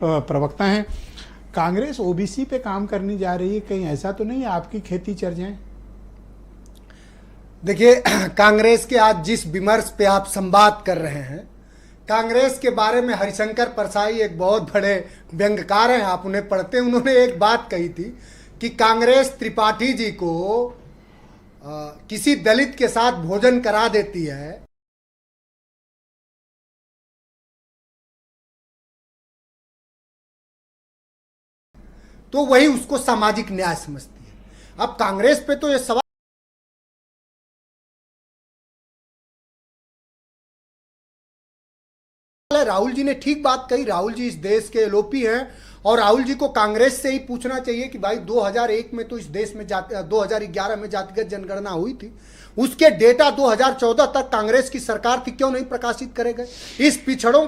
प्रवक्ता हैं। कांग्रेस ओबीसी पे काम करने जा रही है, कहीं ऐसा तो नहीं है आपकी खेती चढ़ जाए? देखिए, कांग्रेस के आज जिस विमर्श पे आप संवाद कर रहे हैं, कांग्रेस के बारे में हरिशंकर परसाई एक बहुत बड़े व्यंग्यकार हैं, आप उन्हें पढ़ते हैं। उन्होंने एक बात कही थी कि कांग्रेस त्रिपाठी जी को किसी दलित के साथ भोजन करा देती है तो वही उसको सामाजिक न्याय समझती है। अब कांग्रेस पे तो ये सवाल है, राहुल जी ने ठीक बात कही। राहुल जी इस देश के एलओपी हैं और राहुल जी को कांग्रेस से ही पूछना चाहिए कि भाई 2001 में तो इस देश में 2011 में जातिगत जनगणना हुई थी, उसके डेटा 2014 तक कांग्रेस की सरकार थी, क्यों नहीं प्रकाशित करे गए? इस पिछड़ों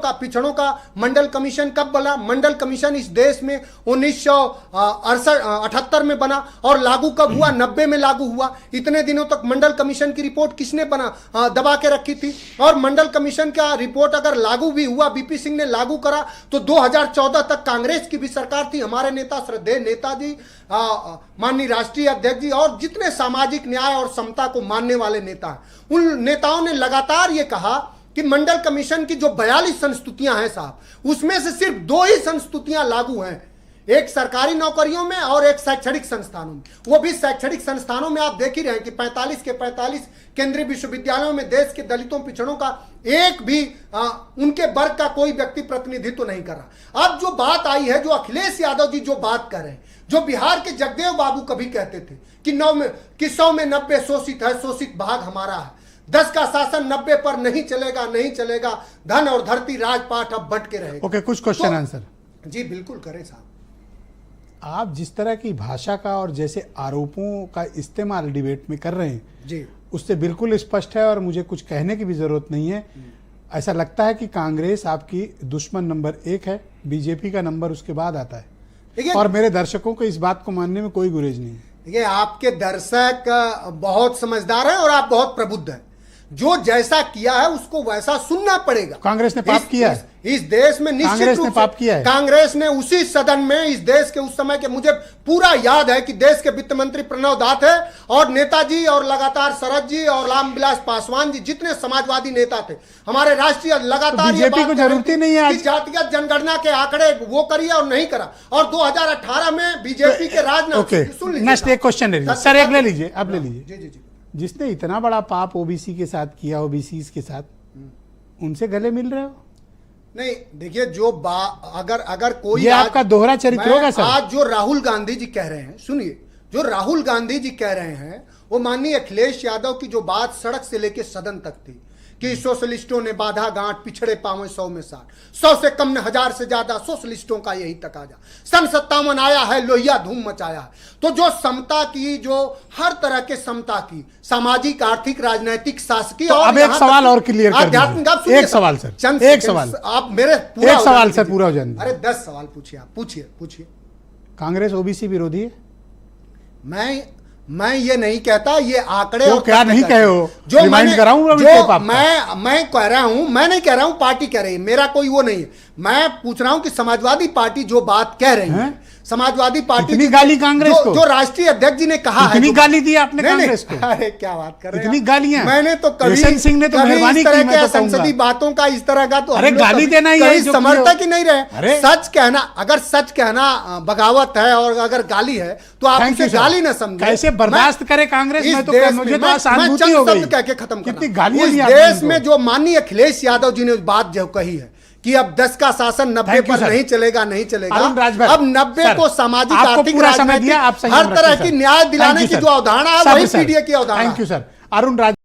का मंडल कमीशन कब बना? मंडल कमीशन इस देश में 1978 में बना और लागू कब हुआ? 90 में लागू हुआ। इतने दिनों तक मंडल कमीशन की रिपोर्ट किसने दबा के रखी थी? और मंडल कमीशन का रिपोर्ट अगर लागू भी हुआ, बीपी सिंह ने लागू करा, तो 2014 तक कांग्रेस की भी सरकार थी। हमारे नेता, श्रद्धेय नेताजी, माननीय राष्ट्रीय अध्यक्ष जी और जितने सामाजिक न्याय और समता को मानने वाले नेता हैं, उन नेताओं ने लगातार ये कहा कि मंडल कमीशन की जो 42 संस्तुतियां हैं साहब, उसमें से सिर्फ 2 ही संस्तुतियां लागू हैं, एक सरकारी नौकरियों में और एक शैक्षणिक संस्थानों में। वो भी शैक्षणिक संस्थानों में आप देख ही रहे हैं कि 45 के 45 केंद्रीय विश्वविद्यालयों में देश के दलितों पिछड़ों का एक भी उनके वर्ग का कोई व्यक्ति प्रतिनिधित्व नहीं कर रहा। अब जो बात आई है, जो अखिलेश यादव जी जो बात कर रहे हैं, जो बिहार के जगदेव बाबू कभी कहते थे कि 100 में 90 शोषित है, शोषित भाग हमारा है, 10 का शासन 90 पर नहीं चलेगा, नहीं चलेगा, धन और धरती राजपाट अब बंट के रहेगा। ओके, कुछ क्वेश्चन आंसर जी बिल्कुल करें साहब। आप जिस तरह की भाषा का और जैसे आरोपों का इस्तेमाल डिबेट में कर रहे हैं जी, उससे बिल्कुल स्पष्ट है और मुझे कुछ कहने की भी जरूरत नहीं है। ऐसा लगता है कि कांग्रेस आपकी दुश्मन नंबर 1 है, बीजेपी का नंबर उसके बाद आता है। और मेरे दर्शकों को इस बात को मानने में कोई गुरेज नहीं है। देखिए, आपके दर्शक बहुत समझदार हैं और आप बहुत प्रबुद्ध हैं। जो जैसा किया है उसको वैसा सुनना पड़ेगा। कांग्रेस ने पाप किया है इस देश में, निश्चित रूप पाप किया है। कांग्रेस ने उसी सदन में इस देश के उस समय के, मुझे पूरा याद है कि देश के वित्त मंत्री प्रणव दा थे और नेताजी और लगातार शरद जी और रामविलास पासवान जी, जितने समाजवादी नेता थे हमारे राष्ट्रीय, लगातार बीजेपी को जरूरत ही नहीं है जातिगत जनगणना के आंकड़े वो करिए और नहीं करा। और 2018 में बीजेपी के राज में सुन लीजिए। नेक्स्ट एक क्वेश्चन सर, एक ले लीजिए, आप ले लीजिए। जी जी जी। जिसने इतना बड़ा पाप ओबीसी के साथ किया, ओबीसी के साथ, उनसे गले मिल रहे हो? नहीं, देखिए, जो अगर कोई ये आपका दोहरा चरित्र होगा सर। आज जो राहुल गांधी जी कह रहे हैं, सुनिए, जो राहुल गांधी जी कह रहे हैं, वो माननीय अखिलेश यादव की जो बात सड़क से लेके सदन तक थी कि सोशलिस्टों ने बाधा गांठ, पिछड़े पावे 100 में 60, 100 से कम ने 1000 से ज्यादा सोशलिस्टों का यही तकाजा, सन 57 आया है, लोहिया धूम मचाया है। तो जो समता की, जो हर तरह के समता की, सामाजिक, आर्थिक, राजनीतिक, शासकीय, तो अब एक सवाल और क्लियर कर दीजिए। एक सवाल सर, एक सवाल आप मेरे पूरा एक सवाल सर पूरा हो जाए। अरे 10 सवाल पूछिए, आप पूछिए। कांग्रेस ओबीसी विरोधी है? मैं ये नहीं कहता, ये आंकड़े तो क्या नहीं कहे हो? जो मैं मैं कह रहा हूं, मैं नहीं कह रहा हूं, पार्टी कह रही है, मेरा कोई वो नहीं है। मैं पूछ रहा हूं कि समाजवादी पार्टी जो बात कह रही है, समाजवादी पार्टी इतनी गाली कांग्रेस को, जो राष्ट्रीय अध्यक्ष जी ने कहा है, इतनी गाली दी आपने कांग्रेस को? अरे क्या बात कर रहे हैं, इतनी गालियां मैंने तो कभी सिंह ने तो मेहरबानी की, मैं तो संसदीय बातों का इस तरह का तो अरे गाली देना ही समर्थक ही नहीं रहे। सच कहना, अगर सच कहना बगावत है और अगर गाली है तो आप उसे गाली ना समझे। कैसे बर्दाश्त करे कांग्रेस में? तो मुझे तो सहानुभूति हो गई। कह के खत्म कितनी गालियां दी देश में जो माननीय अखिलेश यादव जी ने बात जो कही है कि अब 10 का शासन 90 पर नहीं चलेगा, नहीं चलेगा, अब 90 को सामाजिक, आर्थिक, राजनीतिक, हर तरह की न्याय दिलाने की जो अवधारणा है, वही पीडीए की अवधारणा। Thank you sir. Arun Raj